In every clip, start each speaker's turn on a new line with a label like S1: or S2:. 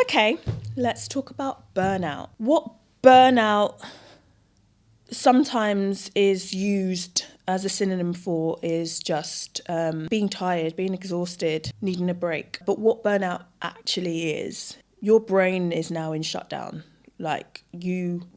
S1: Okay, let's talk about burnout. What burnout sometimes is used as a synonym for is just being tired, being exhausted, needing a break. But what burnout actually is, your brain is now in shutdown. Like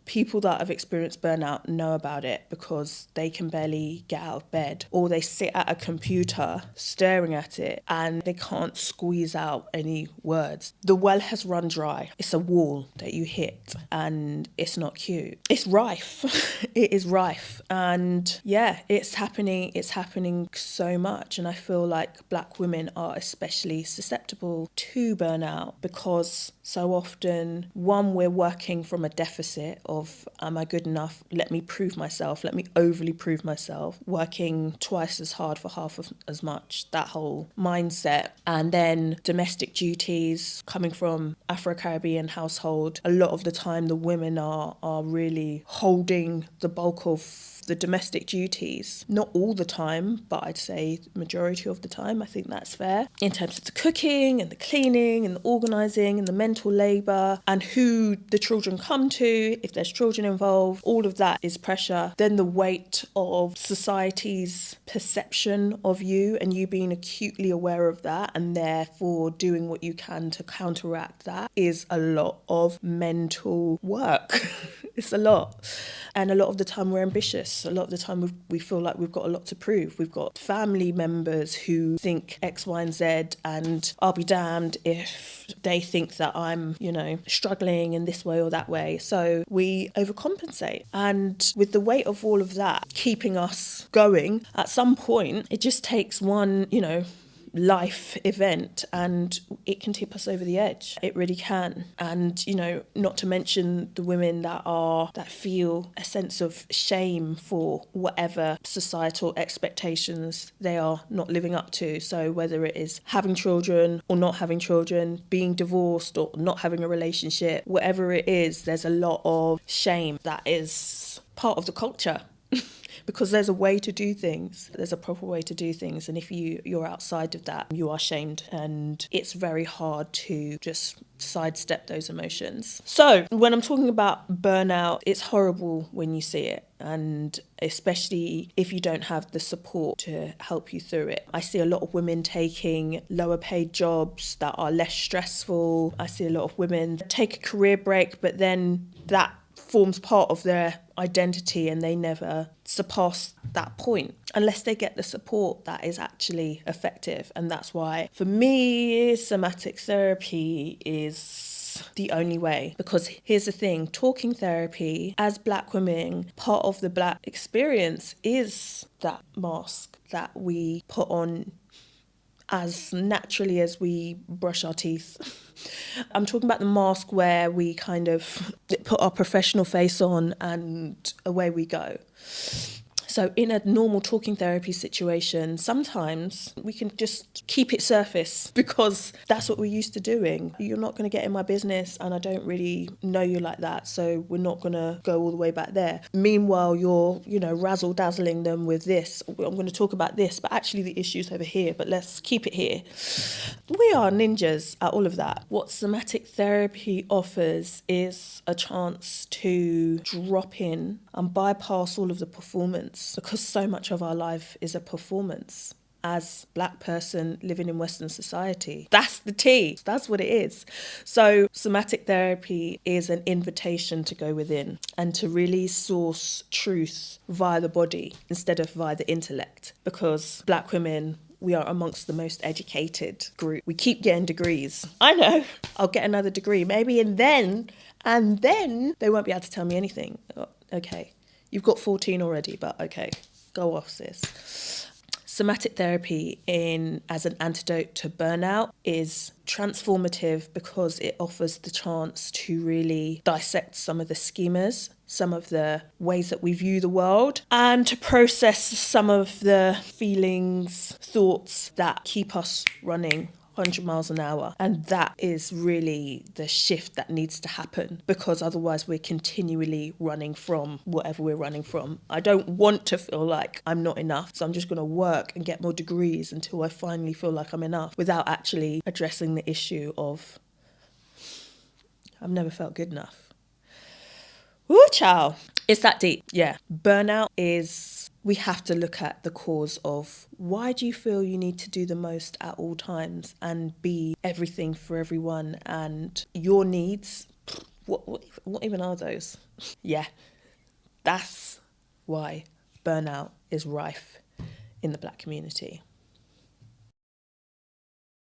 S1: people that have experienced burnout know about it because they can barely get out of bed, or they sit at a computer staring at it and they can't squeeze out any words. The well has run dry. It's a wall that you hit and it's not cute. It's rife. It is rife. And yeah, it's happening so much. And I feel like Black women are especially susceptible to burnout because so often, one, we're working from a deficit of, am I good enough? Let me prove myself. Let me overly prove myself. Working twice as hard for half of as much, that whole mindset. And then domestic duties, coming from Afro-Caribbean household, a lot of the time the women are really holding the bulk of the domestic duties. Not all the time, but I'd say majority of the time. I think that's fair. In terms of the cooking and the cleaning and the organising and the mental labour and who the children come to, if there's children involved, all of that is pressure. Then the weight of society's perception of you and you being acutely aware of that and therefore doing what you can to counteract that is a lot of mental work. It's a lot. And a lot of the time we're ambitious. A lot of the time we feel like we've got a lot to prove. We've got family members who think X, Y, and Z, and I'll be damned if they think that I'm, struggling in this way or that way. So we overcompensate. And with the weight of all of that keeping us going, at some point, it just takes one, life event and it can tip us over the edge. It really can. And not to mention the women that feel a sense of shame for whatever societal expectations they are not living up to. So whether it is having children or not having children, being divorced or not having a relationship, whatever it is, there's a lot of shame that is part of the culture. Because there's a way to do things. There's a proper way to do things. And if you're outside of that, you are shamed. And it's very hard to just sidestep those emotions. So when I'm talking about burnout, it's horrible when you see it. And especially if you don't have the support to help you through it. I see a lot of women taking lower paid jobs that are less stressful. I see a lot of women take a career break, but then that forms part of their identity and they never surpass that point unless they get the support that is actually effective. And that's why, for me, somatic therapy is the only way. Because here's the thing, talking therapy as Black women, part of the Black experience is that mask that we put on as naturally as we brush our teeth. I'm talking about the mask where we kind of put our professional face on and away we go. So in a normal talking therapy situation, sometimes we can just keep it surface because that's what we're used to doing. You're not going to get in my business and I don't really know you like that, so we're not going to go all the way back there. Meanwhile, you're, razzle-dazzling them with this. I'm going to talk about this, but actually the issue's over here, but let's keep it here. We are ninjas at all of that. What somatic therapy offers is a chance to drop in and bypass all of the performance, because so much of our life is a performance as Black person living in Western society. That's the tea. That's what it is. So somatic therapy is an invitation to go within and to really source truth via the body instead of via the intellect, because Black women, we are amongst the most educated group. We keep getting degrees. I know, I'll get another degree maybe, and then they won't be able to tell me anything. Oh, okay, you've got 14 already, but okay, go off, sis. Somatic therapy as an antidote to burnout is transformative because it offers the chance to really dissect some of the schemas, some of the ways that we view the world, and to process some of the feelings, thoughts that keep us running 100 miles an hour. And that is really the shift that needs to happen, because otherwise we're continually running from whatever we're running from. I don't want to feel like I'm not enough, so I'm just going to work and get more degrees until I finally feel like I'm enough, without actually addressing the issue of I've never felt good enough. Woo, child. It's that deep. Yeah. Burnout is, we have to look at the cause of why do you feel you need to do the most at all times and be everything for everyone, and your needs. What even are those? Yeah. That's why burnout is rife in the Black community.